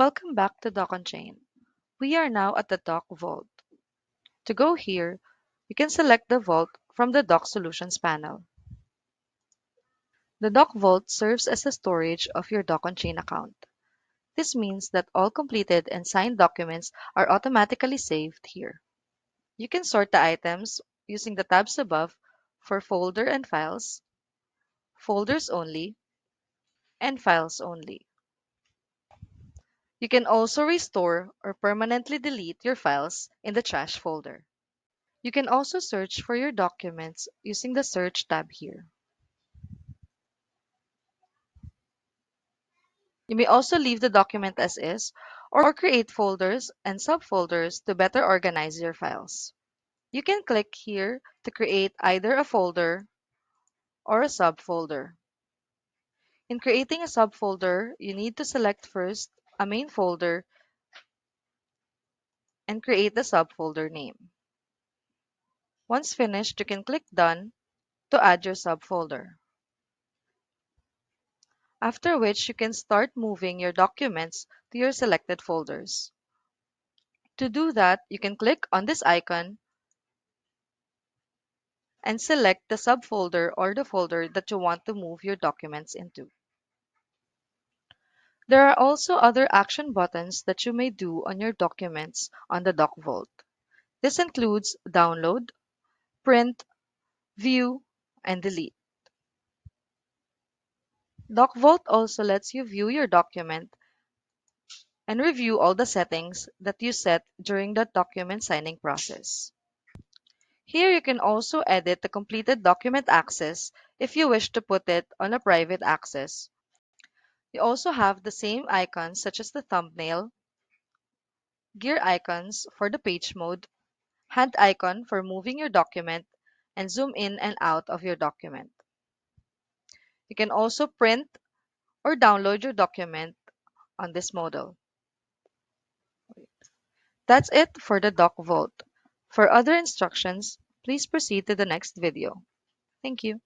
Welcome back to DOCONCHAIN. We are now at the Doc Vault. To go here, you can select the vault from the Doc Solutions panel. The Doc Vault serves as a storage of your DOCONCHAIN account. This means that all completed and signed documents are automatically saved here. You can sort the items using the tabs above for folder and files, folders only, and files only. You can also restore or permanently delete your files in the trash folder. You can also search for your documents using the Search tab here. You may also leave the document as is or create folders and subfolders to better organize your files. You can click here to create either a folder or a subfolder. In creating a subfolder, you need to select first a main folder and create the subfolder name. Once finished, you can click Done to add your subfolder. After which you can start moving your documents to your selected folders. To do that, you can click on this icon and select the subfolder or the folder that you want to move your documents into. There are also other action buttons that you may do on your documents on the Doc Vault. This includes download, print, view, and delete. Doc Vault also lets you view your document and review all the settings that you set during the document signing process. Here you can also edit the completed document access if you wish to put it on a private access. You also have the same icons such as the thumbnail, gear icons for the page mode, hand icon for moving your document, and zoom in and out of your document. You can also print or download your document on this modal. That's it for the Doc Vault. For other instructions, please proceed to the next video. Thank you.